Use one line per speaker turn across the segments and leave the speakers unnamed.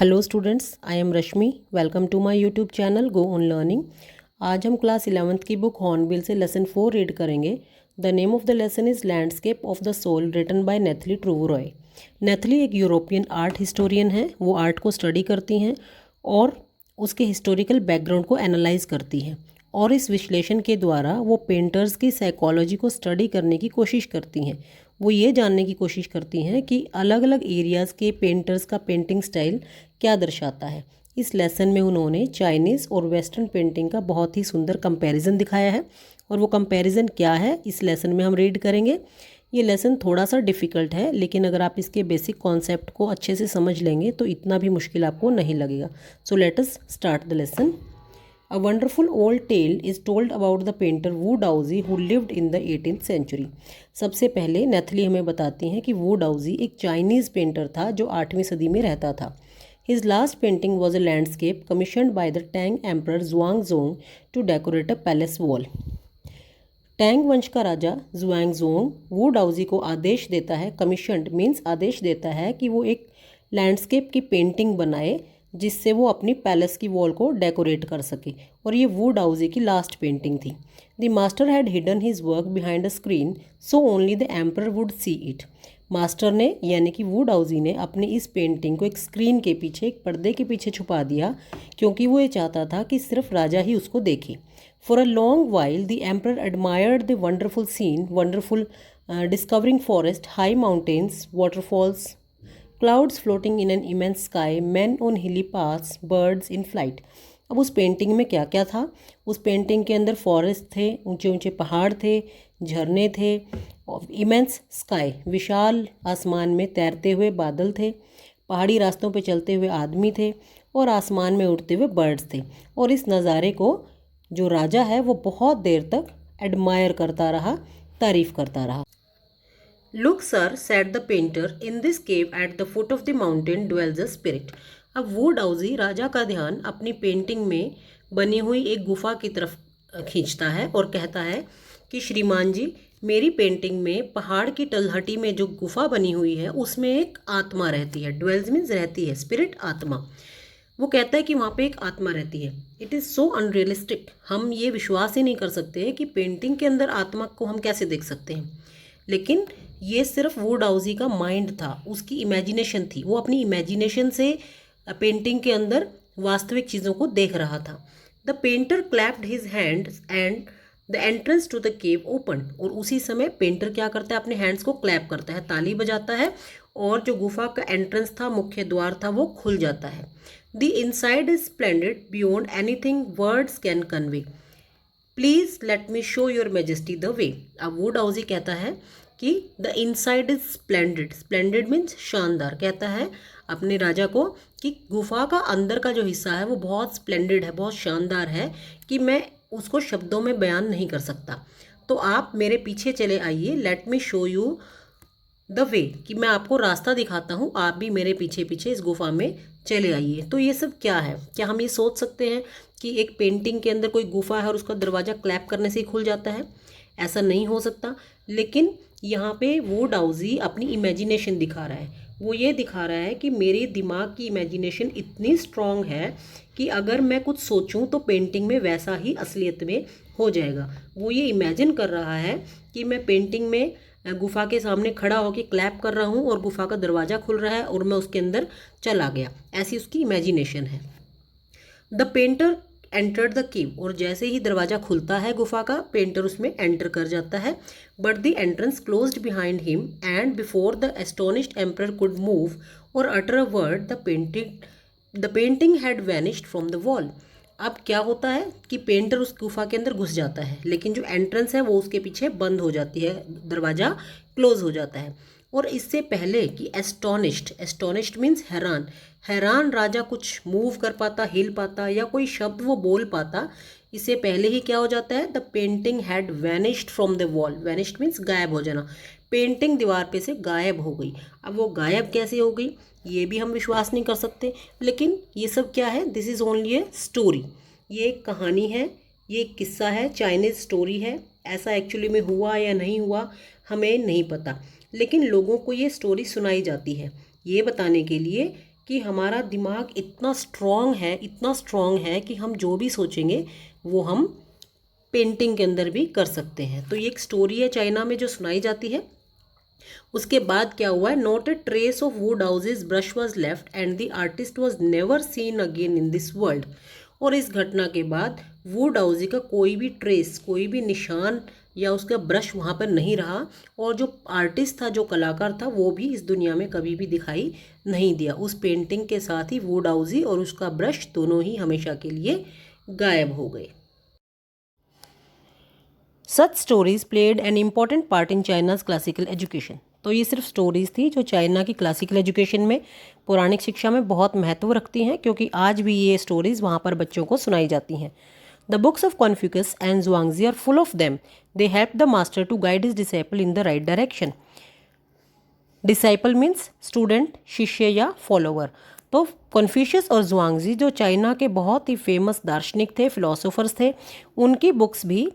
Hello students, I am Rashmi. Welcome to my YouTube channel go on learning. आज हम class 11th की book Hornbill से lesson 4 read करेंगे। The name of the lesson is landscape of the soul, written by Nathalie Trouvroy. Nathalie एक European art historian है। वो art को study करती हैं और उसके हिस्टोरिकल बैकग्राउंड को एनालाइज करती हैं, और इस विश्लेषण के द्वारा वो पेंटर्स की साइकोलॉजी को स्टडी करने की कोशिश करती हैं। वो ये जानने की कोशिश करती हैं कि अलग अलग एरियाज़ के पेंटर्स का पेंटिंग स्टाइल क्या दर्शाता है। इस लेसन में उन्होंने चाइनीज़ और वेस्टर्न पेंटिंग का बहुत ही सुंदर कंपैरिजन दिखाया है, और वो कंपैरिजन क्या है इस लेसन में हम रीड करेंगे। ये लेसन थोड़ा सा डिफ़िकल्ट है, लेकिन अगर आप इसके बेसिक कॉन्सेप्ट को अच्छे से समझ लेंगे तो इतना भी मुश्किल आपको नहीं लगेगा। So let us start the lesson. A wonderful old tale is told about the painter Wu Daozi who lived in the 18th century। सबसे पहले नेथली हमें बताती हैं कि वू डाउजी एक चाइनीज़ पेंटर था जो 8वीं सदी में रहता था। His last painting was a landscape commissioned by the Tang Emperor Zhuangzong to decorate a palace wall। Tang वंश का राजा जुआंगजोंग वू डाउजी को आदेश देता है, कमीशनड मीन्स आदेश देता है कि वो एक लैंडस्केप की पेंटिंग बनाए जिससे वो अपनी पैलेस की वॉल को डेकोरेट कर सके, और ये वू डाउजी की लास्ट पेंटिंग थी। The master had hidden his work behind a screen so only the emperor would see it. Master ने यानी कि वू डाउजी ने अपनी इस पेंटिंग को एक स्क्रीन के पीछे, एक पर्दे के पीछे छुपा दिया, क्योंकि वो ये चाहता था कि सिर्फ राजा ही उसको देखे। For a long while, the emperor admired the wonderful scene, discovering forest, high mountains, waterfalls, clouds floating in an immense sky, men on hilly paths, birds in flight। अब उस पेंटिंग में क्या क्या था? उस पेंटिंग के अंदर फॉरेस्ट थे, ऊंचे ऊंचे पहाड़ थे, झरने थे, इमेंस स्काई, विशाल आसमान में तैरते हुए बादल थे, पहाड़ी रास्तों पे चलते हुए आदमी थे, और आसमान में उड़ते हुए बर्ड्स थे। और इस नज़ारे को जो राजा है वो बहुत देर तक एडमायर करता रहा, तारीफ करता रहा। Look sir, said the painter, in this cave at the foot of the mountain dwells a spirit. अब वो डाउजी राजा का ध्यान अपनी पेंटिंग में बनी हुई एक गुफा की तरफ खींचता है और कहता है कि श्रीमान जी, मेरी पेंटिंग में पहाड़ की तलहटी में जो गुफा बनी हुई है उसमें एक आत्मा रहती है। ड्वेल्स मीन्स रहती है, स्पिरिट आत्मा। वो कहता है कि वहाँ पे एक आत्मा रहती है। इट इज़ सो अनरियलिस्टिक, हम ये विश्वास ही नहीं कर सकते कि पेंटिंग के अंदर आत्मा को हम कैसे देख सकते हैं। लेकिन ये सिर्फ वो डाउजी का माइंड था, उसकी इमेजिनेशन थी। वो अपनी इमेजिनेशन से पेंटिंग के अंदर वास्तविक चीज़ों को देख रहा था। The painter clapped his hands and the entrance to the cave open. और उसी समय पेंटर क्या करता है, अपने हैंड्स को क्लैप करता है, ताली बजाता है, और जो गुफा का एंट्रेंस था, मुख्य द्वार था, वो खुल जाता है। The inside is splendid beyond anything words can convey. Please let me show your majesty the way. अब वो डाउजी कहता है कि the inside is splendid, splendid means शानदार। कहता है अपने राजा को कि गुफा का अंदर का जो हिस्सा है वो बहुत स्प्लेंडेड है, बहुत शानदार है, कि मैं उसको शब्दों में बयान नहीं कर सकता। तो आप मेरे पीछे चले आइए, let me show you the way, कि मैं आपको रास्ता दिखाता हूँ, आप भी मेरे पीछे पीछे इस गुफा में चले आइए। तो ये सब क्या है? क्या हम ये सोच सकते हैं कि एक पेंटिंग के अंदर कोई गुफा है और उसका दरवाज़ा क्लैप करने से ही खुल जाता है? ऐसा नहीं हो सकता। लेकिन यहाँ पे वो डाउजी अपनी इमेजिनेशन दिखा रहा है। वो ये दिखा रहा है कि मेरे दिमाग की इमेजिनेशन इतनी स्ट्रॉन्ग है कि अगर मैं कुछ सोचूं तो पेंटिंग में वैसा ही असलियत में हो जाएगा। वो ये इमेजिन कर रहा है कि मैं पेंटिंग में गुफा के सामने खड़ा होकर क्लैप कर रहा हूँ और गुफा का दरवाज़ा खुल रहा है और मैं उसके अंदर चला गया, ऐसी उसकी इमेजिनेशन है। The painter entered the cave. और जैसे ही दरवाज़ा खुलता है गुफा का, पेंटर उसमें एंटर कर जाता है। But the entrance closed behind him and before the astonished emperor could move or utter a word the painting had vanished from the wall. अब क्या होता है कि पेंटर उस गुफा के अंदर घुस जाता है, लेकिन जो एंट्रेंस है वो उसके पीछे बंद हो जाती है, दरवाज़ा क्लोज हो जाता है। और इससे पहले कि एस्टोनिश्ड मीन्स हैरान, हैरान राजा कुछ मूव कर पाता, हिल पाता, या कोई शब्द वो बोल पाता, इससे पहले ही क्या हो जाता है, the painting had vanished from the wall. Vanished means गायब हो जाना। पेंटिंग दीवार पे से गायब हो गई। अब वो गायब कैसे हो गई ये भी हम विश्वास नहीं कर सकते। लेकिन ये सब क्या है? This is only a story. ये एक कहानी है, ये एक किस्सा है, चाइनीज़ स्टोरी है। ऐसा एक्चुअली में हुआ या नहीं हुआ हमें नहीं पता, लेकिन लोगों को ये स्टोरी सुनाई जाती है ये बताने के लिए कि हमारा दिमाग इतना स्ट्रॉन्ग है कि हम जो भी सोचेंगे वो हम पेंटिंग के अंदर भी कर सकते हैं। तो ये एक स्टोरी है चाइना में जो सुनाई जाती है। उसके बाद क्या हुआ है, not a trace of would houses brush was left and the artist was never seen again in this world. और इस घटना के बाद वुड हाउसी का कोई भी ट्रेस, कोई भी निशान या उसका ब्रश वहाँ पर नहीं रहा, और जो आर्टिस्ट था, जो कलाकार था, वो भी इस दुनिया में कभी भी दिखाई नहीं दिया। उस पेंटिंग के साथ ही वुड हाउसी और उसका ब्रश दोनों ही हमेशा के लिए गायब हो गए। Such stories played an important part in China's classical education. तो ये सिर्फ स्टोरीज थी जो चाइना की क्लासिकल एजुकेशन में, पौराणिक शिक्षा में बहुत महत्व रखती हैं, क्योंकि आज भी ये स्टोरीज वहाँ पर बच्चों को सुनाई जाती हैं। The books of Confucius and Zhuangzi are full of them. They help the master to guide his disciple in the right direction. Disciple means student, शिष्य या फॉलोवर। तो कॉन्फ्यूशियस और ज़ुआंगजी जो चाइना के बहुत ही फेमस दार्शनिक थे, फिलोसोफर्स थे, उनकी बुक्स भी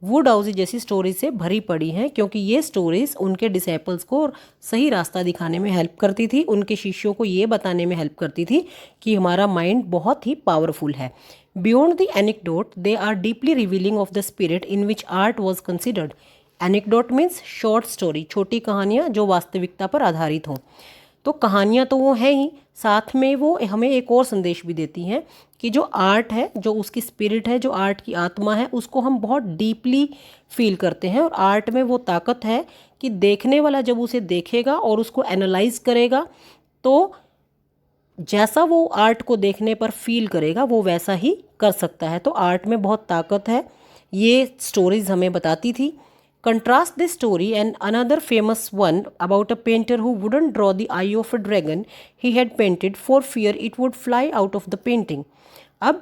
वुड हाउसी जैसी स्टोरीज से भरी पड़ी हैं, क्योंकि ये स्टोरीज उनके डिसाइपल्स को सही रास्ता दिखाने में हेल्प करती थी, उनके शिष्यों को ये बताने में हेल्प करती थी कि हमारा माइंड बहुत ही पावरफुल है। Beyond the anecdote they are deeply revealing of the spirit in which art was considered. Anecdote means short story, छोटी कहानियाँ जो वास्तविकता पर आधारित हों। तो कहानियाँ तो वो हैं ही, साथ में वो हमें एक और संदेश भी देती हैं कि जो आर्ट है, जो उसकी स्पिरिट है, जो आर्ट की आत्मा है, उसको हम बहुत डीपली फील करते हैं। और आर्ट में वो ताकत है कि देखने वाला जब उसे देखेगा और उसको एनालाइज करेगा, तो जैसा वो आर्ट को देखने पर फील करेगा वो वैसा ही कर सकता है। तो आर्ट में बहुत ताकत है, ये स्टोरीज हमें बताती थी। Contrast this story and another famous one about a painter who wouldn't draw the eye of a dragon he had painted for fear it would fly out of the painting. अब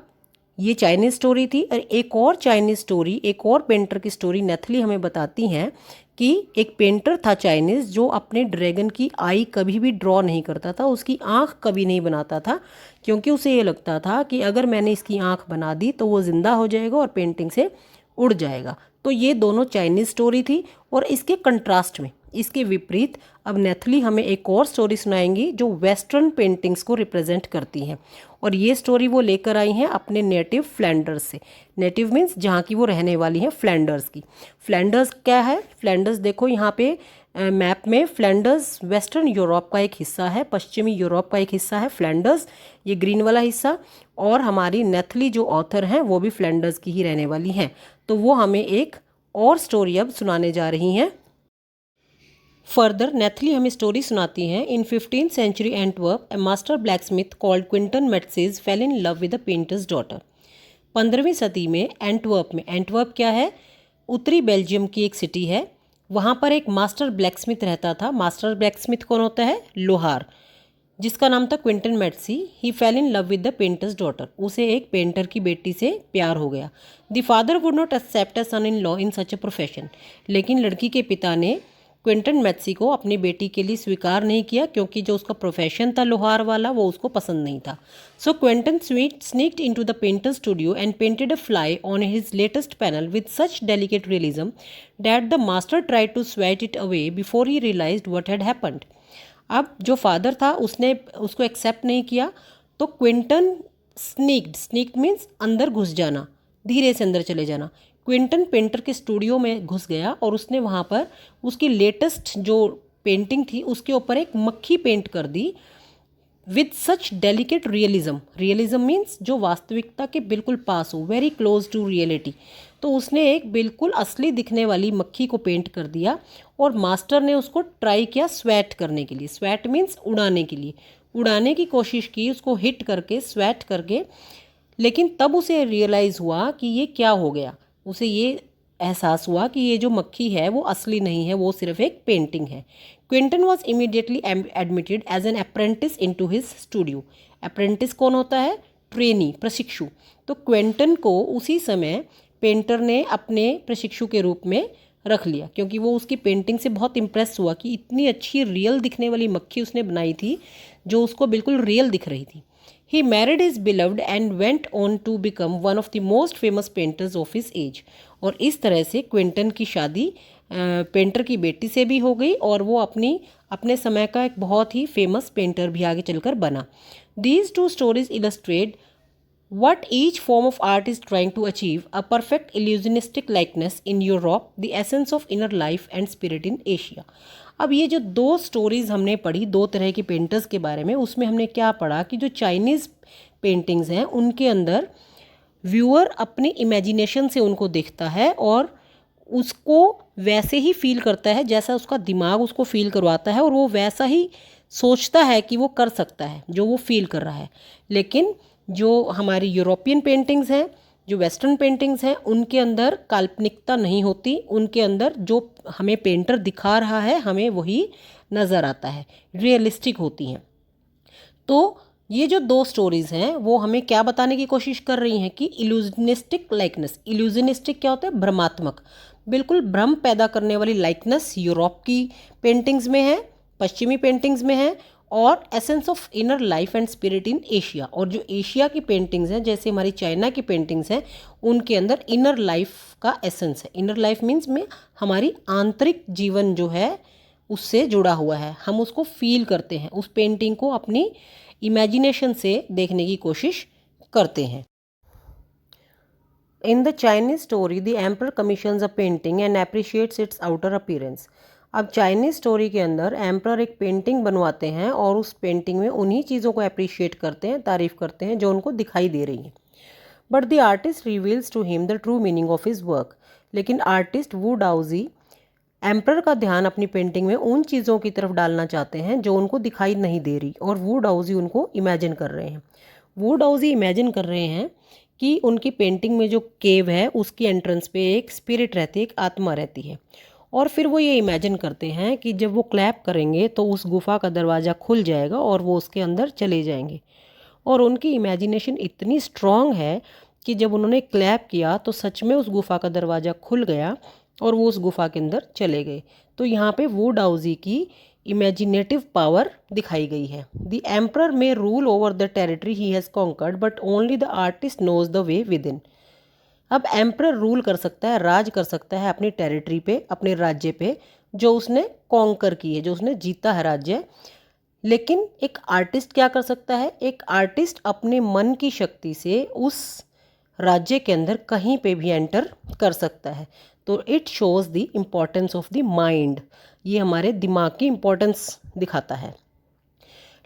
ये Chinese story थी, और एक और Chinese story, एक और painter की story नेथली हमें बताती हैं कि एक पेंटर था चाइनीज़ जो अपने ड्रैगन की आई कभी भी ड्रॉ नहीं करता था, उसकी आँख कभी नहीं बनाता था, क्योंकि उसे ये लगता था कि अगर मैंने इसकी आँख बना दी तो वो ज़िंदा हो जाएगा और पेंटिंग से उड़ जाएगा। तो ये दोनों चाइनीज़ स्टोरी थी, और इसके कंट्रास्ट में, इसके विपरीत अब नेथली हमें एक और स्टोरी सुनाएंगी जो वेस्टर्न पेंटिंग्स को रिप्रेजेंट करती हैं। और ये स्टोरी वो लेकर आई हैं अपने नेटिव फ्लैंडर्स से। नेटिव मीन्स जहाँ की वो रहने वाली हैं, फ्लैंडर्स की। फ्लैंडर्स क्या है? फ्लैंडर्स देखो यहाँ पे मैप में, फ्लैंडर्स वेस्टर्न यूरोप का एक हिस्सा है, पश्चिमी यूरोप का एक हिस्सा है फ्लैंडर्स, ये ग्रीन वाला हिस्सा। और हमारी नेथली जो ऑथर हैं वो भी फ्लैंडर्स की ही रहने वाली हैं। तो वो हमें एक और स्टोरी अब सुनाने जा रही हैं। फर्दर नेथली हमें स्टोरी सुनाती हैं। In 15th century Antwerp, a master blacksmith called Quinten Metsys fell in love with the painter's daughter. 15वीं सदी में एंटवर्प में, एंटवर्प क्या है? उत्तरी बेल्जियम की एक सिटी है। वहाँ पर एक मास्टर ब्लैकस्मिथ रहता था। मास्टर ब्लैकस्मिथ कौन होता है? लोहार, जिसका नाम था Quinten Metsys. He fell in love with the painter's daughter. उसे एक पेंटर की बेटी से प्यार हो गया। The father would not accept a son in law in such a profession. लेकिन लड़की के पिता ने क्विंटन मेट्सी को अपनी बेटी के लिए स्वीकार नहीं किया, क्योंकि जो उसका प्रोफेशन था लोहार वाला, वो उसको पसंद नहीं था। So Quinten sneaked into the painter studio and painted a fly on his latest panel with such delicate realism that the master tried to swat it away before he realized what had happened. अब जो father था उसने उसको accept नहीं किया, तो Quinton sneaked means अंदर घुस जाना, धीरे से अंदर चले जाना। क्विंटन पेंटर के स्टूडियो में घुस गया और उसने वहाँ पर उसकी लेटेस्ट जो पेंटिंग थी उसके ऊपर एक मक्खी पेंट कर दी with such delicate realism. Realism means जो वास्तविकता के बिल्कुल पास हो, वेरी क्लोज टू रियलिटी। तो उसने एक बिल्कुल असली दिखने वाली मक्खी को पेंट कर दिया, और मास्टर ने उसको ट्राई किया स्वेट करने के लिए। स्वेट मीन्स उड़ाने के लिए, उड़ाने की कोशिश की, उसको हिट करके, स्वेट करके। लेकिन तब उसे रियलाइज़ हुआ कि ये क्या हो गया। उसे ये एहसास हुआ कि ये जो मक्खी है वो असली नहीं है, वो सिर्फ एक पेंटिंग है। Quinton was immediately admitted as an apprentice into his studio. Apprentice कौन होता है? ट्रेनी, प्रशिक्षु। तो क्विंटन को उसी समय पेंटर ने अपने प्रशिक्षु के रूप में रख लिया, क्योंकि वो उसकी पेंटिंग से बहुत इम्प्रेस हुआ कि इतनी अच्छी रियल दिखने वाली मक्खी उसने बनाई थी जो उसको बिल्कुल रियल दिख रही थी। He married his beloved and went on to become one of the most famous painters of his age. और इस तरह से क्विंटन की शादी पेंटर की बेटी से भी हो गई, और वो अपनी अपने समय का एक बहुत ही फेमस पेंटर भी आगे चलकर बना। These two stories illustrate what each form of art is trying to achieve: a perfect illusionistic likeness in Europe, the essence of inner life and spirit in Asia। अब ये जो दो स्टोरीज़ हमने पढ़ी दो तरह के पेंटर्स के बारे में, उसमें हमने क्या पढ़ा कि जो चाइनीज़ पेंटिंग्स हैं उनके अंदर व्यूअर अपनी इमेजिनेशन से उनको देखता है और उसको वैसे ही फील करता है जैसा उसका दिमाग उसको फील करवाता है, और वो वैसा ही सोचता है कि वो कर सकता है जो वो फील कर रहा है। लेकिन जो हमारी यूरोपियन पेंटिंग्स हैं, जो वेस्टर्न पेंटिंग्स हैं, उनके अंदर काल्पनिकता नहीं होती, उनके अंदर जो हमें पेंटर दिखा रहा है हमें वही नज़र आता है, रियलिस्टिक होती हैं। तो ये जो दो स्टोरीज़ हैं वो हमें क्या बताने की कोशिश कर रही हैं कि इल्यूजनिस्टिक लाइकनेस, इल्यूजनिस्टिक क्या होता है? भ्रमात्मक, बिल्कुल भ्रम पैदा करने वाली लाइकनेस यूरोप की पेंटिंग्स में है, पश्चिमी पेंटिंग्स में है, और essence of inner life and spirit in Asia. और जो एशिया की पेंटिंग्स हैं जैसे हमारी चाइना की पेंटिंग्स हैं उनके अंदर इनर लाइफ का एसेंस है। इनर लाइफ मीन्स में हमारी आंतरिक जीवन जो है उससे जुड़ा हुआ है, हम उसको फील करते हैं, उस पेंटिंग को अपनी इमेजिनेशन से देखने की कोशिश करते हैं। In the Chinese story the emperor commissions a painting and appreciates it's outer appearance. अब चाइनीज स्टोरी के अंदर एम्पर एक पेंटिंग बनवाते हैं और उस पेंटिंग में उन्हीं चीज़ों को अप्रिशिएट करते हैं, तारीफ़ करते हैं जो उनको दिखाई दे रही हैं। But the artist reveals to him the true meaning of his work. लेकिन आर्टिस्ट वू डाउजी एम्पर का ध्यान अपनी पेंटिंग में उन चीज़ों की तरफ डालना चाहते हैं जो उनको दिखाई नहीं दे रही, और वू डाउजी उनको इमेजिन कर रहे हैं। वू डाउजी इमेजिन कर रहे हैं कि उनकी पेंटिंग में जो केव है उसकी एंट्रेंस पे एक स्पिरिट रहती है, एक आत्मा रहती है, और फिर वो ये इमेजिन करते हैं कि जब वो क्लैप करेंगे तो उस गुफा का दरवाज़ा खुल जाएगा और वो उसके अंदर चले जाएंगे। और उनकी इमेजिनेशन इतनी स्ट्रॉन्ग है कि जब उन्होंने क्लैप किया तो सच में उस गुफा का दरवाज़ा खुल गया और वो उस गुफा के अंदर चले गए। तो यहाँ पे वू डाउजी की इमेजिनेटिव पावर दिखाई गई है। The emperor may rule over the territory he has conquered but only the artist knows the way within. अब एम्परर रूल कर सकता है, राज कर सकता है अपनी टेरिटरी पे, अपने राज्य पे जो उसने कॉन्कर की है, जो उसने जीता है राज्य। लेकिन एक आर्टिस्ट क्या कर सकता है? एक आर्टिस्ट अपने मन की शक्ति से उस राज्य के अंदर कहीं पे भी एंटर कर सकता है। तो it shows the importance of the mind, ये हमारे दिमाग की इम्पोर्टेंस दिखाता है।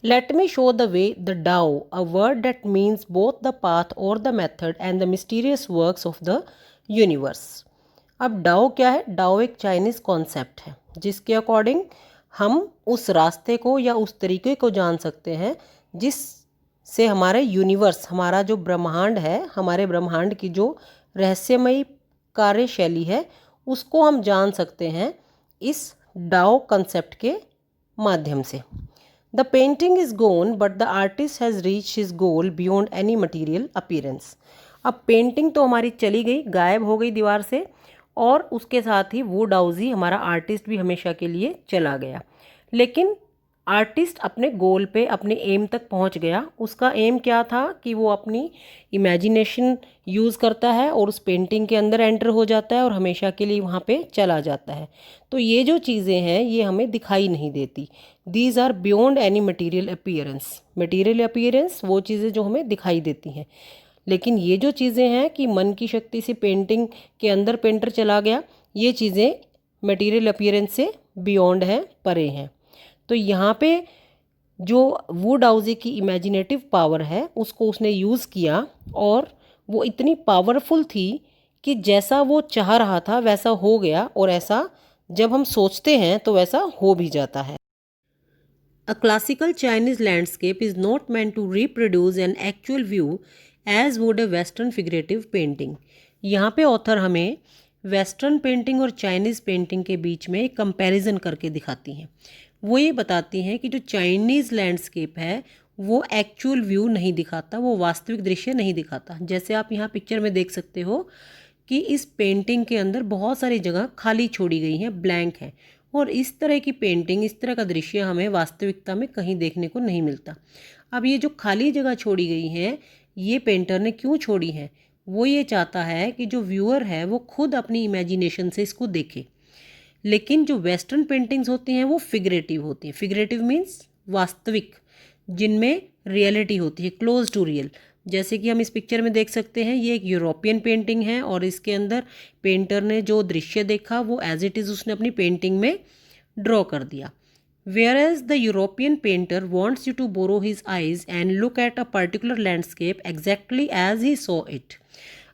Let me show the way the Tao, a word that means both the path or the method and the mysterious works of the universe। अब डाओ क्या है? डाओ एक चाइनीज़ कॉन्सेप्ट है जिसके अकॉर्डिंग हम उस रास्ते को या उस तरीके को जान सकते हैं जिससे हमारे यूनिवर्स, हमारा जो ब्रह्मांड है, हमारे ब्रह्मांड की जो रहस्यमयी कार्यशैली है उसको हम जान सकते हैं इस डाओ कंसेप्ट के माध्यम से। The painting is gone, but the artist has reached his goal beyond any material appearance। अब पेंटिंग तो हमारी चली गई, गायब हो गई दीवार से, और उसके साथ ही वू डाउजी हमारा आर्टिस्ट भी हमेशा के लिए चला गया। लेकिन आर्टिस्ट अपने गोल पे, अपने एम तक पहुंच गया। उसका एम क्या था कि वो अपनी इमेजिनेशन यूज़ करता है और उस पेंटिंग के अंदर एंटर हो जाता है और हमेशा के लिए वहाँ पे चला जाता है। तो ये जो चीज़ें हैं ये हमें दिखाई नहीं देती। These are beyond any material appearance. Material appearance वो चीज़ें जो हमें दिखाई देती हैं, लेकिन ये जो चीज़ें हैं कि मन की शक्ति से पेंटिंग के अंदर पेंटर चला गया, ये चीज़ें मटीरियल अपीयरेंस से बियॉन्ड हैं, परे हैं। तो यहाँ पे जो वू डाउजी की इमेजिनेटिव पावर है उसको उसने यूज़ किया, और वो इतनी पावरफुल थी कि जैसा वो चाह रहा था वैसा हो गया, और ऐसा जब हम सोचते हैं तो वैसा हो भी जाता है। A classical Chinese landscape is not meant to reproduce an actual view as would a western figurative painting। यहाँ पे ऑथर हमें वेस्टर्न पेंटिंग और चाइनीज़ पेंटिंग के बीच में एक कंपैरिजन करके दिखाती हैं। वो ये बताती हैं कि जो चाइनीज़ लैंडस्केप है वो एक्चुअल व्यू नहीं दिखाता, वो वास्तविक दृश्य नहीं दिखाता। जैसे आप यहाँ पिक्चर में देख सकते हो कि इस पेंटिंग के अंदर बहुत सारी जगह खाली छोड़ी गई हैं, ब्लैंक है, और इस तरह की पेंटिंग, इस तरह का दृश्य हमें वास्तविकता में कहीं देखने को नहीं मिलता। अब ये जो खाली जगह छोड़ी गई हैं ये पेंटर ने क्यों छोड़ी हैं? वो ये चाहता है कि जो व्यूअर है वो खुद अपनी इमेजिनेशन से इसको देखे। लेकिन जो वेस्टर्न पेंटिंग्स होती हैं वो फिगरेटिव होती हैं। फिगरेटिव मीन्स वास्तविक, जिनमें रियलिटी होती है, क्लोज टू रियल। जैसे कि हम इस पिक्चर में देख सकते हैं, ये एक यूरोपियन पेंटिंग है और इसके अंदर पेंटर ने जो दृश्य देखा वो एज इट इज़ उसने अपनी पेंटिंग में ड्रॉ कर दिया। Whereas the European painter wants you to borrow his eyes and look at a particular landscape exactly as he saw it.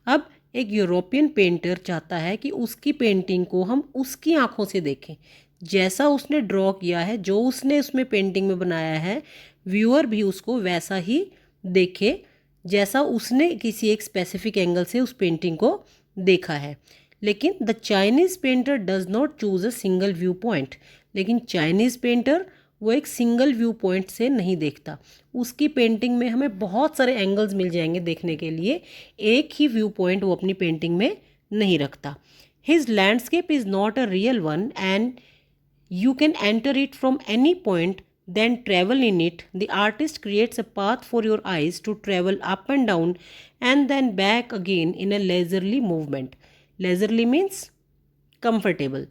अब एक यूरोपियन पेंटर चाहता है कि उसकी पेंटिंग को हम उसकी आंखों से देखें, जैसा उसने ड्रॉ किया है, जो उसने उसमें पेंटिंग में बनाया है, व्यूअर भी उसको वैसा ही देखे जैसा उसने किसी एक स्पेसिफिक एंगल से उस पेंटिंग को देखा है। लेकिन the Chinese painter does not choose a single view point. लेकिन चाइनीज़ पेंटर वो एक सिंगल व्यू पॉइंट से नहीं देखता, उसकी पेंटिंग में हमें बहुत सारे एंगल्स मिल जाएंगे देखने के लिए, एक ही व्यू पॉइंट वो अपनी पेंटिंग में नहीं रखता। His landscape is not a real one and you can enter it from any point, then travel in it. The artist creates a path for your eyes to travel up and down and then back again in a leisurely movement. Leisurely means comfortable.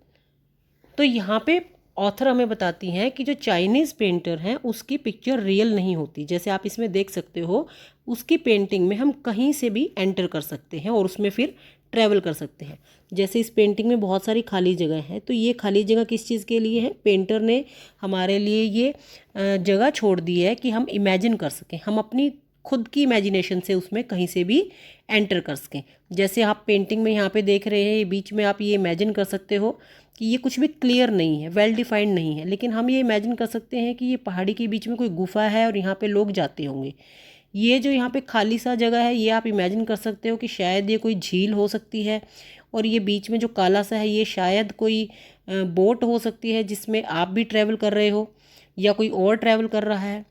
तो यहाँ पे author हमें बताती हैं कि जो Chinese painter हैं उसकी पिक्चर रियल नहीं होती। जैसे आप इसमें देख सकते हो, उसकी पेंटिंग में हम कहीं से भी एंटर कर सकते हैं और उसमें फिर ट्रैवल कर सकते हैं। जैसे इस पेंटिंग में बहुत सारी खाली जगह है, तो ये खाली जगह किस चीज़ के लिए है? पेंटर ने हमारे लिए ये जगह छोड़ दी है कि हम इमेजिन कर सकें, हम अपनी खुद की इमेजिनेशन से उसमें कहीं से भी एंटर कर सकें। जैसे आप पेंटिंग में यहाँ पे देख रहे हैं, बीच में आप ये इमेजिन कर सकते हो कि ये कुछ भी क्लियर नहीं है, वेल डिफाइंड नहीं है, लेकिन हम ये इमेजिन कर सकते हैं कि ये पहाड़ी के बीच में कोई गुफा है और यहाँ पे लोग जाते होंगे। ये जो यहाँ पे खाली सा जगह है, ये आप इमेजिन कर सकते हो कि शायद ये कोई झील हो सकती है, और ये बीच में जो काला सा है ये शायद कोई बोट हो सकती है जिसमें आप भी ट्रैवल कर रहे हो या कोई और ट्रैवल कर रहा है।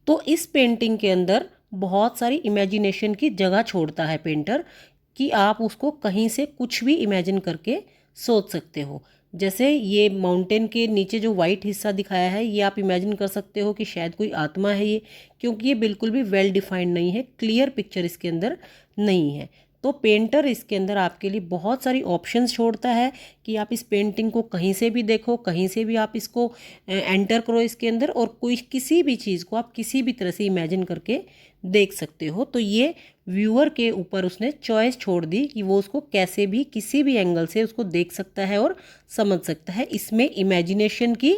तो इस पेंटिंग के अंदर बहुत सारी इमेजिनेशन की जगह छोड़ता है पेंटर कि आप उसको कहीं से कुछ भी इमेजिन करके सोच सकते हो। जैसे ये माउंटेन के नीचे जो वाइट हिस्सा दिखाया है, ये आप इमेजिन कर सकते हो कि शायद कोई आत्मा है ये, क्योंकि ये बिल्कुल भी वेल डिफाइंड नहीं है, क्लियर पिक्चर इसके अंदर नहीं है। तो पेंटर इसके अंदर आपके लिए बहुत सारी ऑप्शंस छोड़ता है कि आप इस पेंटिंग को कहीं से भी देखो, कहीं से भी आप इसको एंटर करो इसके अंदर, और कोई किसी भी चीज़ को आप किसी भी तरह से इमेजिन करके देख सकते हो। तो ये व्यूअर के ऊपर उसने चॉइस छोड़ दी कि वो उसको कैसे भी किसी भी एंगल से उसको देख सकता है और समझ सकता है। इसमें इमेजिनेशन की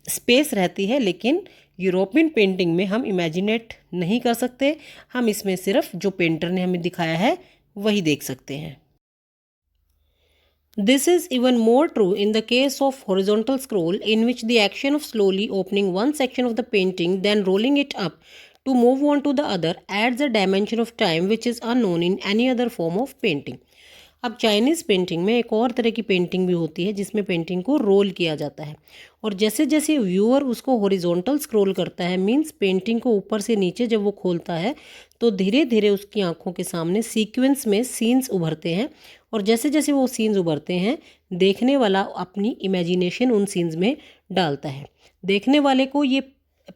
स्पेस रहती है, लेकिन यूरोपियन पेंटिंग में हम इमेजिनेट नहीं कर सकते, हम इसमें सिर्फ जो पेंटर ने हमें दिखाया है वही देख सकते हैं। This is even more true in the case of horizontal scroll, in which the action of slowly opening one section of the painting then rolling it up to move on to the other adds a dimension of time which is unknown in any other form of painting. अब Chinese painting में एक और तरह की painting भी होती है जिसमें पेंटिंग को रोल किया जाता है, और जैसे जैसे व्यूअर उसको हॉरिजॉन्टल स्क्रॉल करता है, मींस पेंटिंग को ऊपर से नीचे जब वो खोलता है, तो धीरे धीरे उसकी आंखों के सामने सीक्वेंस में सीन्स उभरते हैं, और जैसे जैसे वो सीन्स उभरते हैं देखने वाला अपनी इमेजिनेशन उन सीन्स में डालता है। देखने वाले को ये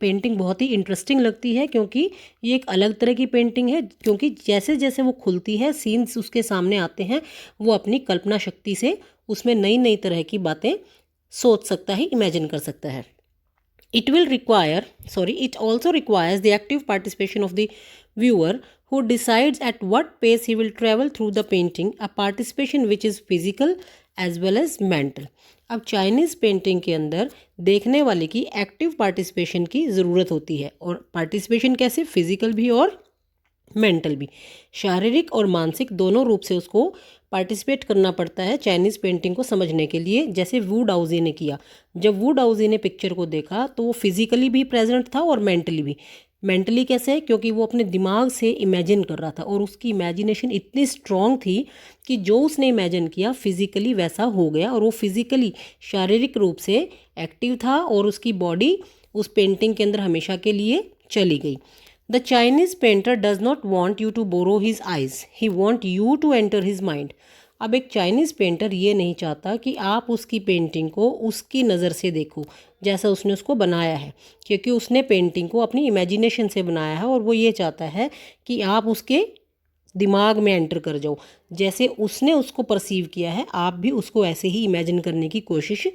पेंटिंग बहुत ही इंटरेस्टिंग लगती है क्योंकि ये एक अलग तरह की पेंटिंग है, क्योंकि जैसे जैसे वो खुलती है, सीन्स उसके सामने आते हैं, वो अपनी कल्पना शक्ति से उसमें नई नई तरह की बातें सोच सकता है, इमेजिन कर सकता है। It also requires the active participation of the viewer who decides at what pace he will travel through the painting, a participation which is physical as well as mental. अब चाइनीज़ पेंटिंग के अंदर देखने वाले की active participation की ज़रूरत होती है, और पार्टिसिपेशन कैसे? फिजिकल भी और मेंटल भी, शारीरिक और मानसिक दोनों रूप से उसको पार्टिसिपेट करना पड़ता है चाइनीज़ पेंटिंग को समझने के लिए, जैसे वू डाउजी ने किया। जब वू डाउजी ने पिक्चर को देखा तो वो फिजिकली भी प्रेजेंट था और मेंटली भी। मेंटली कैसे? क्योंकि वो अपने दिमाग से इमेजिन कर रहा था और उसकी इमेजिनेशन इतनी स्ट्रॉन्ग थी कि जो उसने इमेजिन किया फिजिकली वैसा हो गया, और वो फिजिकली शारीरिक रूप से एक्टिव था और उसकी बॉडी उस पेंटिंग के अंदर हमेशा के लिए चली गई। The Chinese painter does not want you to borrow his eyes. He want you to enter his mind. अब एक चाइनीज़ पेंटर ये नहीं चाहता कि आप उसकी पेंटिंग को उसकी नज़र से देखो जैसा उसने उसको बनाया है, क्योंकि उसने पेंटिंग को अपनी इमेजिनेशन से बनाया है, और वो ये चाहता है कि आप उसके दिमाग में एंटर कर जाओ। जैसे उसने उसको परसीव किया है आप भी उसको ऐसे ही इमेजिन करने की कोशिश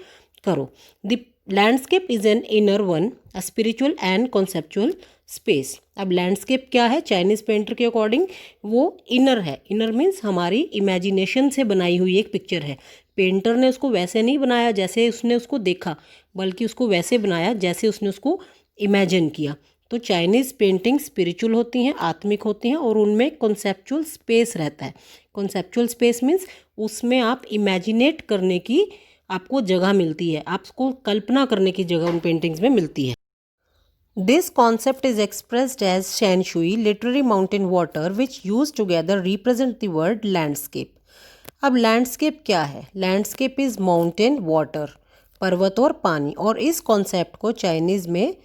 करो। The landscape is an inner one, a spiritual and conceptual space. अब लैंडस्केप क्या है चाइनीज़ पेंटर के अकॉर्डिंग, वो इनर है। इनर मीन्स हमारी इमेजिनेशन से बनाई हुई एक पिक्चर है। पेंटर ने उसको वैसे नहीं बनाया जैसे उसने उसको देखा, बल्कि उसको वैसे बनाया जैसे उसने उसको इमेजिन किया। तो चाइनीज़ पेंटिंग स्पिरिचुअल होती हैं, आत्मिक होती हैं, और उनमें कॉन्सेप्चुअल स्पेस रहता है। कॉन्सेप्चुअल स्पेस मीन्स उसमें आप इमेजिनेट करने की आपको जगह मिलती है, आपको कल्पना करने की जगह उन पेंटिंग्स में मिलती है। This concept is expressed as shanshui, literally mountain water which use together represent the word landscape. अब लैंडस्केप क्या है? लैंडस्केप इज माउंटेन वाटर, पर्वत और पानी, और इस कॉन्सेप्ट को चाइनीज़ में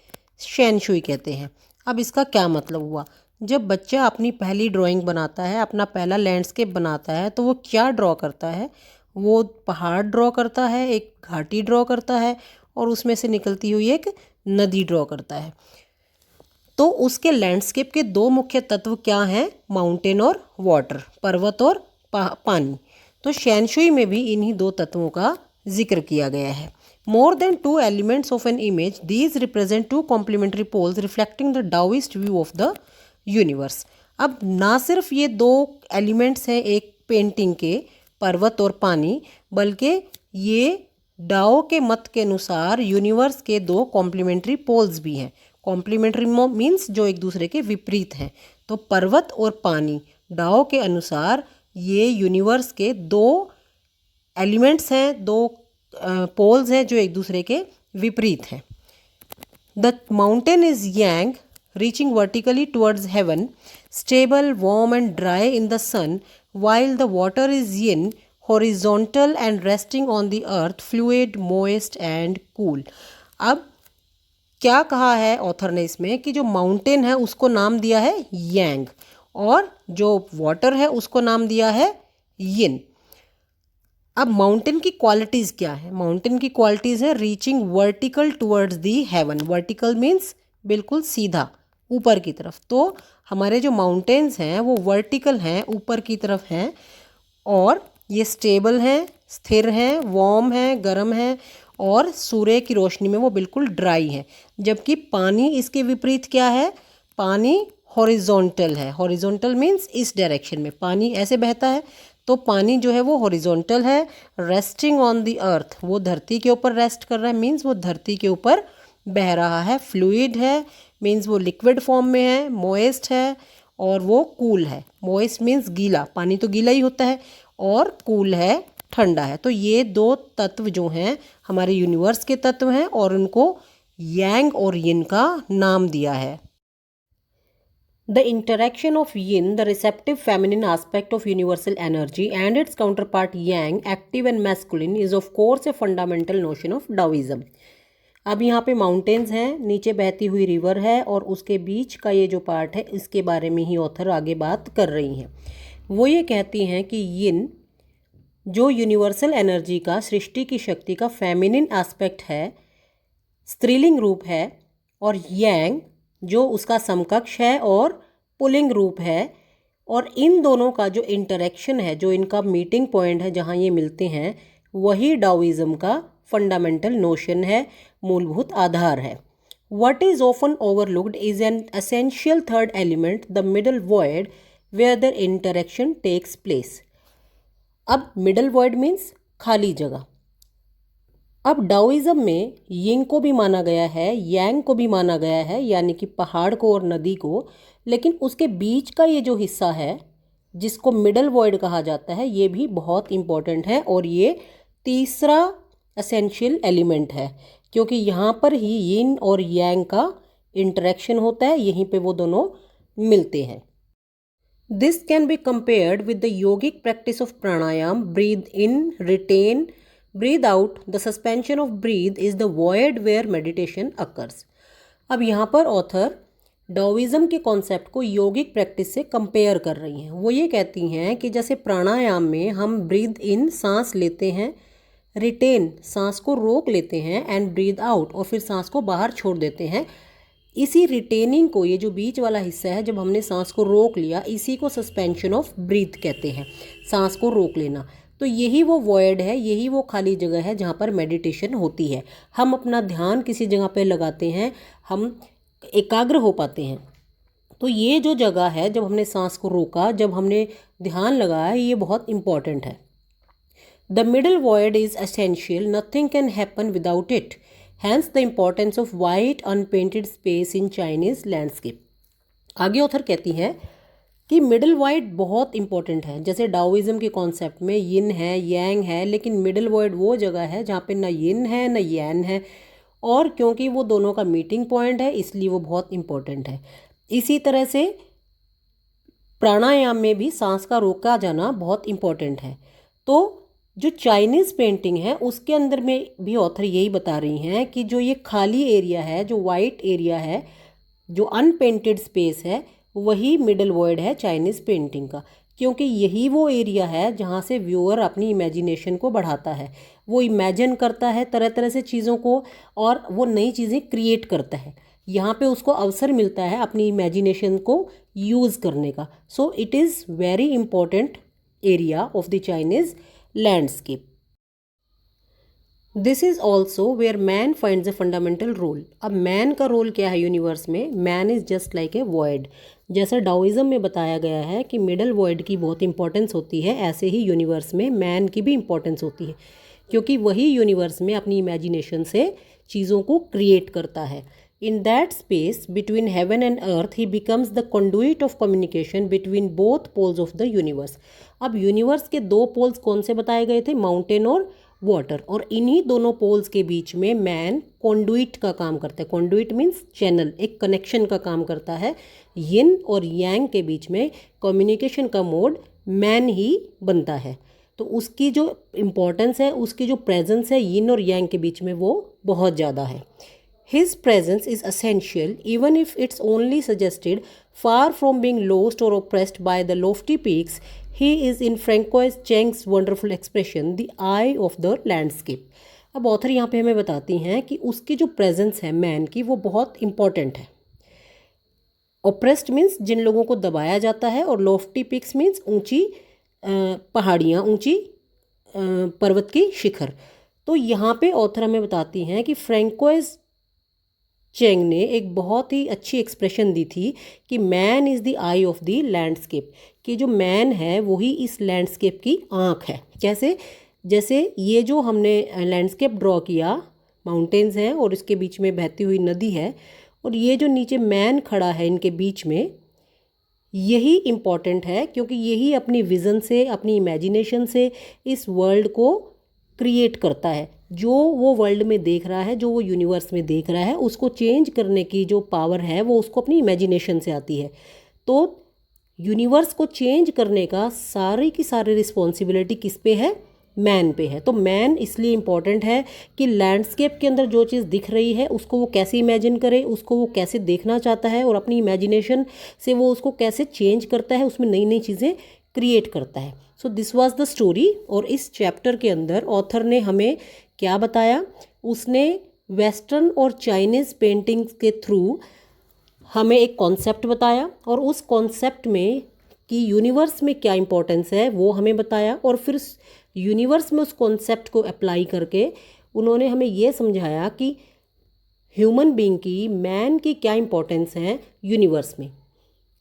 शेनशुई कहते हैं। अब इसका क्या मतलब हुआ? जब बच्चा अपनी पहली ड्राइंग बनाता है, अपना पहला लैंडस्केप बनाता है, तो वो क्या ड्रॉ करता है? वो पहाड़ ड्रॉ करता है, एक घाटी ड्रॉ करता है, और उसमें से निकलती हुई एक नदी ड्रॉ करता है। तो उसके लैंडस्केप के दो मुख्य तत्व क्या हैं? माउंटेन और वाटर, पर्वत और पानी। तो शेनशुई में भी इन्हीं दो तत्वों का जिक्र किया गया है। More than two elements of an image, these represent two complementary poles reflecting the Daoist view of the universe. अब ना सिर्फ ये दो एलिमेंट्स हैं एक पेंटिंग के, पर्वत और पानी, बल्कि ये डाओ के मत के अनुसार यूनिवर्स के दो कॉम्प्लीमेंट्री पोल्स भी हैं। कॉम्प्लीमेंट्री मीन्स जो एक दूसरे के विपरीत हैं। तो पर्वत और पानी डाओ के अनुसार ये यूनिवर्स के दो एलिमेंट्स हैं, दो पोल्स हैं जो एक दूसरे के विपरीत हैं। The mountain is Yang, reaching vertically towards heaven, stable, warm and dry in the sun, while the water is yin, horizontal and resting on the earth, fluid, moist and cool. अब क्या कहा है ऑथर ने इसमें कि जो mountain है उसको नाम दिया है यांग, और जो वाटर है उसको नाम दिया है यिन। अब माउंटेन की क्वालिटीज़ क्या है? माउंटेन की क्वालिटीज़ है reaching vertical towards the heaven. Vertical means बिल्कुल सीधा, ऊपर की तरफ। तो हमारे जो माउंटेन्स हैं वो वर्टिकल हैं, ऊपर की तरफ हैं, और ये स्टेबल हैं, स्थिर हैं, वार्म हैं, गर्म हैं, और सूर्य की रोशनी में वो बिल्कुल ड्राई है। जबकि पानी इसके विपरीत क्या है? पानी हॉरिजॉन्टल है। हॉरिजॉन्टल मीन्स इस डायरेक्शन में पानी ऐसे बहता है। तो पानी जो है वो हॉरिजॉन्टल है। रेस्टिंग ऑन द अर्थ, वो धरती के ऊपर रेस्ट कर रहा है, मीन्स वो धरती के ऊपर बह रहा है। फ्लूइड है, मीन्स वो लिक्विड फॉर्म में है। मोइस्ट है, और वो कूल है। मोइस्ट मीन्स गीला, पानी तो गीला ही होता है, और कूल है, ठंडा है। तो ये दो तत्व जो हैं हमारे यूनिवर्स के तत्व हैं, और उनको यांग और यिन का नाम दिया है। The interaction of yin, the receptive feminine aspect of universal energy, and its counterpart yang, active and masculine, is of course a fundamental notion of Taoism. अब यहाँ पे माउंटेन्स हैं, नीचे बहती हुई रिवर है, और उसके बीच का ये जो पार्ट है इसके बारे में ही ऑथर आगे बात कर रही हैं। वो ये कहती हैं कि यिन जो यूनिवर्सल एनर्जी का, सृष्टि की शक्ति का फेमिनिन एस्पेक्ट है, स्त्रीलिंग रूप है, और यांग जो उसका समकक्ष है और पुलिंग रूप है। और इन दोनों का जो इंटरेक्शन है, जो इनका मीटिंग पॉइंट है, जहाँ ये मिलते हैं, वही डाओइज्म का फंडामेंटल नोशन है, मूलभूत आधार है। What is often overlooked is an essential third element, the middle void, where their interaction takes place. अब मिडल वॉइड मीन्स खाली जगह। अब डाओइज्म में यिंग को भी माना गया है, यांग को भी माना गया है, यानी कि पहाड़ को और नदी को, लेकिन उसके बीच का ये जो हिस्सा है जिसको मिडल वॉइड कहा जाता है, ये भी बहुत इम्पोर्टेंट है, और ये तीसरा एसेंशियल एलिमेंट है, क्योंकि यहाँ पर ही यिन और यांग का इंटरेक्शन होता है, यहीं पे वो दोनों मिलते हैं। This can be compared with the yogic practice of pranayama, breathe in, retain, breathe out. The suspension of breathe is the void where meditation occurs. अब यहाँ पर ऑथर डाओइज्म के कॉन्सेप्ट को योगिक प्रैक्टिस से कंपेयर कर रही हैं। वो ये कहती हैं कि जैसे प्राणायाम में हम ब्रीद इन, सांस लेते हैं, रिटेन, सांस को रोक लेते हैं, एंड ब्रीद आउट, और फिर सांस को बाहर छोड़ देते हैं, इसी रिटेनिंग को, ये जो बीच वाला हिस्सा है, जब हमने सांस को रोक लिया, इसी को सस्पेंशन ऑफ ब्रीथ कहते हैं, सांस को रोक लेना। तो यही वो वॉइड है, यही वो खाली जगह है जहाँ पर मेडिटेशन होती है। हम अपना ध्यान किसी जगह पे लगाते हैं, हम एकाग्र हो पाते हैं। तो ये जो जगह है, जब हमने सांस को रोका, जब हमने ध्यान लगाया, ये बहुत इंपॉर्टेंट है। The middle void is essential, nothing can happen without it, hence the importance of white unpainted space in Chinese landscape. आगे ऑथर कहती हैं कि मिडल वॉइड बहुत इंपॉर्टेंट है। जैसे डाओइज्म के कॉन्सेप्ट में यिन है, यांग है, लेकिन मिडल वॉइड वो जगह है जहाँ पे ना यिन है ना यान है, और क्योंकि वो दोनों का मीटिंग पॉइंट है, इसलिए वो बहुत इंपॉर्टेंट है। इसी तरह से प्राणायाम में भी सांस का रोका जाना बहुत इंपॉर्टेंट है। तो जो चाइनीज़ पेंटिंग है उसके अंदर में भी ऑथर यही बता रही हैं कि जो ये खाली एरिया है, जो वाइट एरिया है, जो अनपेंटेड स्पेस है, वही मिडल वॉइड है चाइनीज़ पेंटिंग का, क्योंकि यही वो एरिया है जहाँ से व्यूअर अपनी इमेजिनेशन को बढ़ाता है। वो इमेजिन करता है तरह तरह से चीज़ों को, और वो नई चीज़ें क्रिएट करता है। यहाँ पे उसको अवसर मिलता है अपनी इमेजिनेशन को यूज़ करने का। So it is very important area of the Chinese landscape. This is also where man finds a fundamental role. अब मैन का रोल क्या है यूनिवर्स में? Man is just like a void. जैसे डाओइज्म में बताया गया है कि मिडल वॉइड की बहुत इंपॉर्टेंस होती है, ऐसे ही यूनिवर्स में मैन की भी इंपॉर्टेंस होती है, क्योंकि वही यूनिवर्स में अपनी इमेजिनेशन से चीज़ों को क्रिएट करता है। In that space between heaven and earth, he becomes the conduit of communication between both poles of the universe. अब यूनिवर्स के दो पोल्स कौन से बताए गए थे? माउंटेन और वाटर। और इन्हीं दोनों पोल्स के बीच में मैन कॉन्डुइट का काम करता है। कॉन्डुइट मीन्स चैनल, एक कनेक्शन का काम करता है। यिन और यांग के बीच में कम्युनिकेशन का मोड मैन ही बनता है। तो उसकी जो इम्पोर्टेंस है, उसकी जो प्रेजेंस है यिन और यांग के बीच में, वो बहुत ज़्यादा है। His presence is essential, even if it's only suggested. Far from being lost or oppressed by the lofty peaks, he is, in Francois Cheng's wonderful expression, the eye of the landscape. अब author यहाँ पे हमें बताती हैं कि उसकी जो presence है मैन की, वो बहुत इंपॉर्टेंट है। ओप्रेस्ड मीन्स जिन लोगों को दबाया जाता है, और लॉफ्टी पिक्स मीन्स ऊंची पहाड़ियाँ, ऊंची पर्वत की शिखर। तो यहाँ पे ऑथर हमें बताती हैं कि फ्रैंकोइस चेंग ने एक बहुत ही अच्छी एक्सप्रेशन दी थी कि man is the I of the landscape, कि जो मैन है वही इस लैंडस्केप की आँख है। कैसे? जैसे ये जो हमने लैंडस्केप ड्रॉ किया, माउंटेन्स हैं और इसके बीच में बहती हुई नदी है, और ये जो नीचे मैन खड़ा है इनके बीच में, यही इम्पॉर्टेंट है, क्योंकि यही अपनी विज़न से, अपनी इमेजिनेशन से इस वर्ल्ड को क्रिएट करता है। जो वो वर्ल्ड में देख रहा है, जो वो यूनिवर्स में देख रहा है, उसको चेंज करने की जो पावर है वो उसको अपनी इमेजिनेशन से आती है। तो यूनिवर्स को चेंज करने का सारी की सारी रिस्पॉन्सिबिलिटी किस पे है? मैन पे है। तो मैन इसलिए इम्पॉर्टेंट है कि लैंडस्केप के अंदर जो चीज़ दिख रही है उसको वो कैसे इमेजिन करे, उसको वो कैसे देखना चाहता है, और अपनी इमेजिनेशन से वो उसको कैसे चेंज करता है, उसमें नई नई चीज़ें क्रिएट करता है। So this was the story. और इस चैप्टर के अंदर ऑथर ने हमें क्या बताया? उसने वेस्टर्न और चाइनीज़ पेंटिंग के थ्रू हमें एक कॉन्सेप्ट बताया, और उस कॉन्सेप्ट में कि यूनिवर्स में क्या इंपॉर्टेंस है वो हमें बताया, और फिर यूनिवर्स में उस कॉन्सेप्ट को अप्लाई करके उन्होंने हमें ये समझाया कि ह्यूमन बीइंग की, मैन की क्या इंपॉर्टेंस है यूनिवर्स में।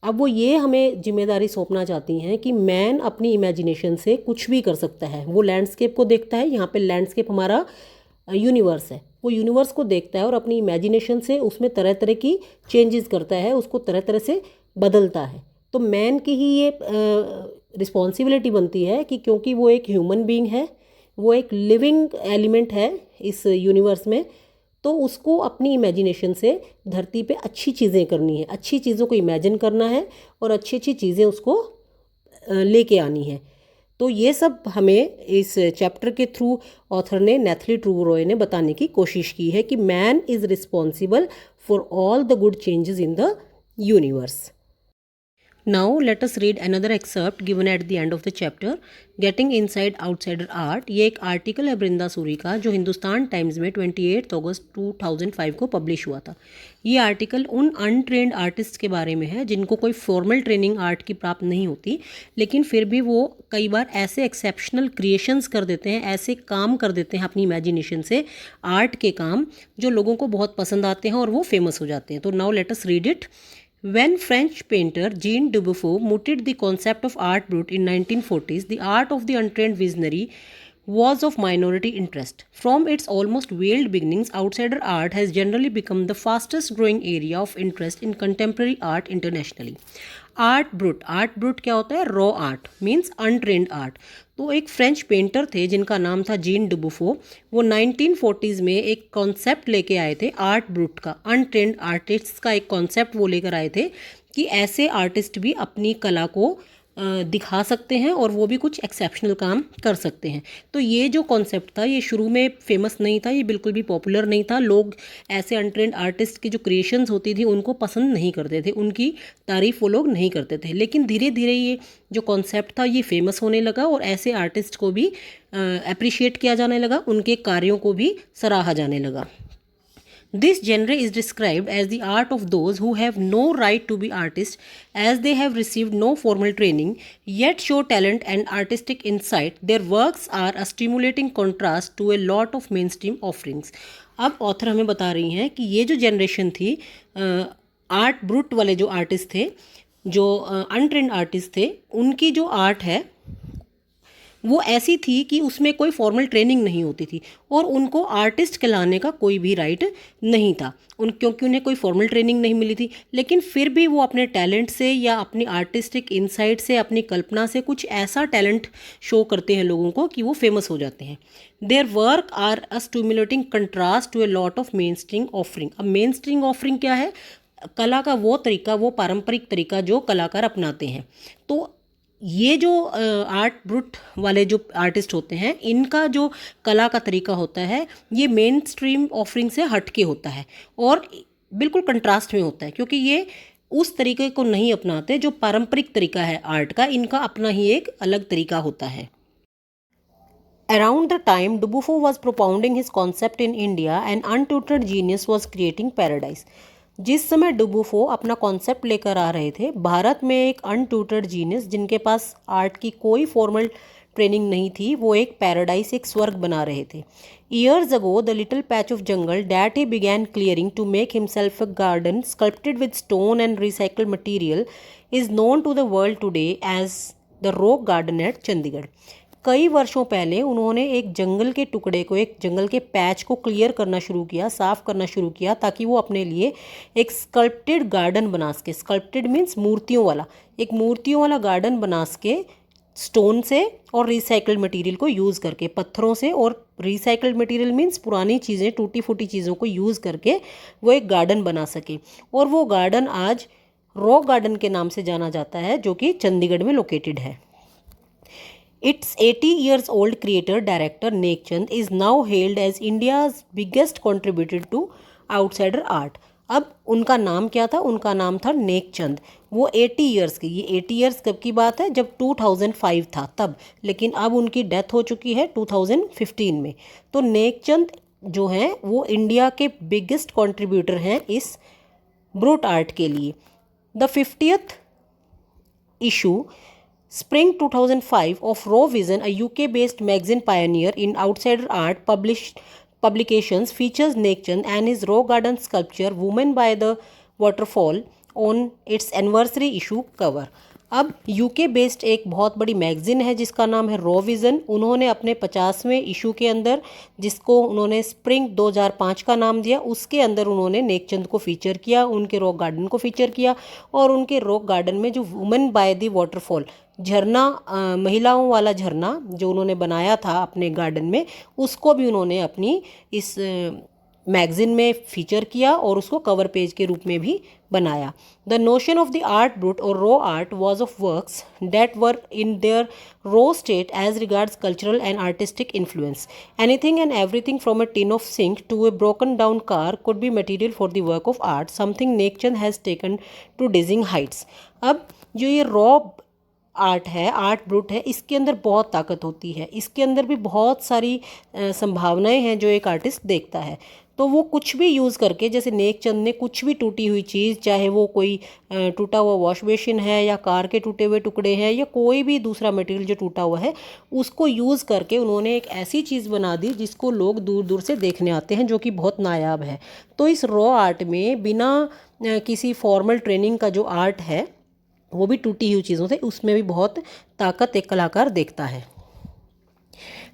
अब वो ये हमें जिम्मेदारी सौंपना चाहती हैं कि मैन अपनी इमेजिनेशन से कुछ भी कर सकता है। वो लैंडस्केप को देखता है, यहाँ पे लैंडस्केप हमारा यूनिवर्स है, वो यूनिवर्स को देखता है और अपनी इमेजिनेशन से उसमें तरह तरह की चेंजेस करता है, उसको तरह तरह से बदलता है। तो मैन की ही ये रिस्पॉन्सिबिलिटी बनती है कि क्योंकि वो एक ह्यूमन बीइंग है, वो एक लिविंग एलिमेंट है इस यूनिवर्स में, तो उसको अपनी इमेजिनेशन से धरती पे अच्छी चीज़ें करनी है, अच्छी चीज़ों को इमेजिन करना है, और अच्छी अच्छी चीज़ें उसको लेके आनी है। तो ये सब हमें इस चैप्टर के थ्रू ऑथर ने, नेथली ट्रू रॉय ने बताने की कोशिश की है कि man is responsible for all the good changes in the universe. Now let us read another excerpt given at the end of the chapter, getting inside outsider art. ये एक आर्टिकल है बृंदा सूरी का जो हिंदुस्तान टाइम्स में 28 अगस्त 2005 को पब्लिश हुआ था। ये आर्टिकल उन अनट्रेंड आर्टिस्ट के बारे में है जिनको कोई फॉर्मल ट्रेनिंग आर्ट की प्राप्त नहीं होती, लेकिन फिर भी वो कई बार ऐसे एक्सेप्शनल क्रिएशंस कर देते हैं, ऐसे काम कर देते हैं अपनी इमेजिनेशन से, आर्ट के काम जो लोगों को बहुत पसंद आते हैं और वो फेमस हो जाते हैं। तो now let us read it. When French painter Jean Dubuffet mooted the concept of art brut in 1940s, the art of the untrained visionary was of minority interest. From its almost veiled beginnings, outsider art has generally become the fastest growing area of interest in contemporary art internationally. Art brute क्या होता है? Raw art means untrained art. तो एक French painter थे जिनका नाम था gene डुबुफो। वो 1940s में एक कॉन्सेप्ट लेके आए थे आर्ट ब्रूट का, अनट्रेंड आर्टिस्ट का एक कॉन्सेप्ट वो लेकर आए थे कि ऐसे आर्टिस्ट भी अपनी कला को दिखा सकते हैं और वो भी कुछ एक्सेप्शनल काम कर सकते हैं। तो ये जो कॉन्सेप्ट था ये शुरू में फेमस नहीं था, ये बिल्कुल भी पॉपुलर नहीं था। लोग ऐसे अनट्रेंड आर्टिस्ट की जो क्रिएशंस होती थी उनको पसंद नहीं करते थे, उनकी तारीफ वो लोग नहीं करते थे। लेकिन धीरे धीरे ये जो कॉन्सेप्ट था ये फेमस होने लगा और ऐसे आर्टिस्ट को भी अप्रिशिएट किया जाने लगा, उनके कार्यों को भी सराहा जाने लगा। This genre is described as the art of those who have no right to be artists, as they have received no formal training, yet show talent and artistic insight. Their works are a stimulating contrast to a lot of mainstream offerings. अब author हमें बता रही हैं कि ये जो generation थी art brute वाले जो आर्टिस्ट थे, जो अनट्रेंड आर्टिस्ट थे, उनकी जो आर्ट है वो ऐसी थी कि उसमें कोई फॉर्मल ट्रेनिंग नहीं होती थी और उनको आर्टिस्ट कहलाने का कोई भी राइट नहीं था क्योंकि उन्हें कोई फॉर्मल ट्रेनिंग नहीं मिली थी। लेकिन फिर भी वो अपने टैलेंट से या अपनी आर्टिस्टिक इंसाइट से, अपनी कल्पना से कुछ ऐसा टैलेंट शो करते हैं लोगों को कि वो फेमस हो जाते हैं। Their work are a stimulating contrast to a lot of main stream offering. अब मेन स्ट्रीम ऑफरिंग क्या है? कला का वो तरीका, वो पारंपरिक तरीका जो कलाकार अपनाते हैं। तो ये जो आर्ट ब्रूट वाले जो आर्टिस्ट होते हैं इनका जो कला का तरीका होता है ये मेन स्ट्रीम ऑफरिंग से हट के होता है और बिल्कुल कंट्रास्ट में होता है, क्योंकि ये उस तरीके को नहीं अपनाते जो पारंपरिक तरीका है आर्ट का, इनका अपना ही एक अलग तरीका होता है। Around the time Dubuffo was propounding his concept in India, an untutored genius was creating paradise. जिस समय डुबुफो अपना कॉन्सेप्ट लेकर आ रहे थे, भारत में एक अनट्यूटर्ड जीनियस जिनके पास आर्ट की कोई फॉर्मल ट्रेनिंग नहीं थी, वो एक पैराडाइज, एक स्वर्ग बना रहे थे। Years ago the little patch of jungle that he began clearing to make himself a garden sculpted with stone and recycled material is known to the world today as the rock garden at Chandigarh. कई वर्षों पहले उन्होंने एक जंगल के टुकड़े को, एक जंगल के पैच को क्लियर करना शुरू किया, साफ़ करना शुरू किया, ताकि वो अपने लिए एक स्कल्प्टेड गार्डन बना सके। स्कल्प्टेड मीन्स मूर्तियों वाला, एक मूर्तियों वाला गार्डन बना सके स्टोन से और रिसाइकल्ड मटेरियल को यूज़ करके, पत्थरों से। और रिसाइकल्ड मटेरियल मीन्स पुरानी चीज़ें, टूटी फूटी चीज़ों को यूज़ करके वो एक गार्डन बना सके। और वो गार्डन आज रॉक गार्डन के नाम से जाना जाता है, जो कि चंडीगढ़ में लोकेटेड है। Its 80 years old creator director Nek Chand is now hailed as India's biggest contributor to outsider art. अब उनका नाम क्या था? उनका नाम था नेक चंद। वो 80 ईयर्स की, ये 80 ईयर्स कब की बात है? जब 2005 था तब, लेकिन अब उनकी डेथ हो चुकी है 2015 में। तो नेक चंद जो हैं वो इंडिया के बिगेस्ट कंट्रीब्यूटर हैं इस ब्रूट आर्ट के लिए। The 50th issue Spring 2005 of Raw Vision, a UK-based magazine pioneer in outsider art, publications features Nek Chand and his raw garden sculpture "Woman by the Waterfall" on its anniversary issue cover. अब UK based एक बहुत बड़ी magazine है जिसका नाम है raw vision. उन्होंने अपने 50वें इशू के अंदर, जिसको उन्होंने स्प्रिंग 2005 का नाम दिया, उसके अंदर उन्होंने नेकचंद को फीचर किया, उनके रॉक गार्डन को फीचर किया। और उनके रॉक गार्डन में जो वुमेन बाय द वाटरफॉल, झरना, महिलाओं वाला झरना जो उन्होंने बनाया था अपने गार्डन में, उसको भी उन्होंने अपनी इस मैगजीन में फीचर किया और उसको कवर पेज के रूप में भी बनाया। The notion of the art brut or raw art was of works that were in their raw state as regards cultural and artistic influence. Anything and everything from a tin of sink to a broken down car could be material for the work of art, something Nekchand has taken to dizzying heights. अब जो ये raw art है, art brut है, इसके अंदर बहुत ताकत होती है, इसके अंदर भी बहुत सारी संभावनाएं हैं जो एक आर्टिस्ट देखता है। तो वो कुछ भी यूज़ करके, जैसे नेकचंद ने कुछ भी टूटी हुई चीज़, चाहे वो कोई टूटा हुआ वॉश बेसिन है या कार के टूटे हुए टुकड़े हैं या कोई भी दूसरा मटेरियल जो टूटा हुआ है, उसको यूज़ करके उन्होंने एक ऐसी चीज़ बना दी जिसको लोग दूर दूर से देखने आते हैं, जो कि बहुत नायाब है। तो इस रॉ आर्ट में बिना किसी फॉर्मल ट्रेनिंग का जो आर्ट है, वो भी टूटी हुई चीज़ों से, उसमें भी बहुत ताकत एक कलाकार देखता है।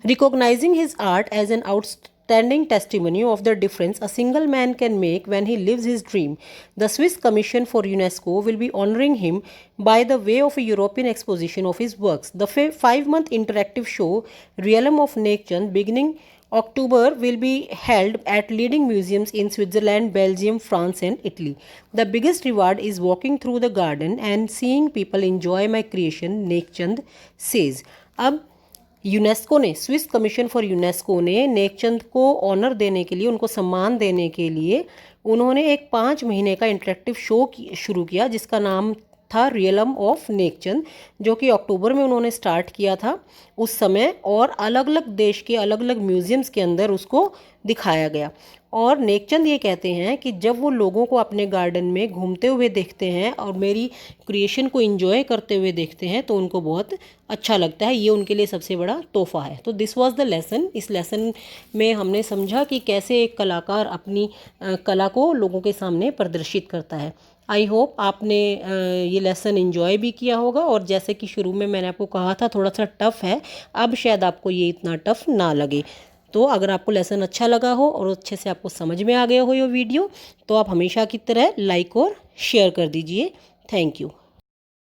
Recognizing his art as an outstanding testimony of the difference a single man can make when he lives his dream, the Swiss Commission for UNESCO will be honoring him by the way of a European exposition of his works. The 5-month interactive show Realm of Nekchand, beginning October, will be held at leading museums in Switzerland, Belgium, France and Italy. The biggest reward is walking through the garden and seeing people enjoy my creation, Nekchand says. अब UNESCO ने, Swiss commission for UNESCO ने नेकचंद को honour देने के लिए, उनको सम्मान देने के लिए, उन्होंने एक 5 महीने का इंटरेक्टिव शो शुरू किया जिसका नाम था रियलम ऑफ नेकचंद, जो कि अक्टूबर में उन्होंने स्टार्ट किया था उस समय, और अलग अलग देश के अलग अलग म्यूज़ियम्स के अंदर उसको दिखाया गया। और नेकचंद ये कहते हैं कि जब वो लोगों को अपने गार्डन में घूमते हुए देखते हैं और मेरी क्रिएशन को एंजॉय करते हुए देखते हैं तो उनको बहुत अच्छा लगता है, ये उनके लिए सबसे बड़ा तोहफा है। तो दिस वाज द लेसन। इस लेसन में हमने समझा कि कैसे एक कलाकार अपनी कला को लोगों के सामने प्रदर्शित करता है। आई होप आपने ये लेसन एंजॉय भी किया होगा, और जैसे कि शुरू में मैंने आपको कहा था थोड़ा सा टफ़ है, अब शायद आपको ये इतना टफ़ ना लगे। तो अगर आपको लेसन अच्छा लगा हो और अच्छे से आपको समझ में आ गया हो ये वीडियो, तो आप हमेशा की तरह लाइक और शेयर कर दीजिए। Thank you.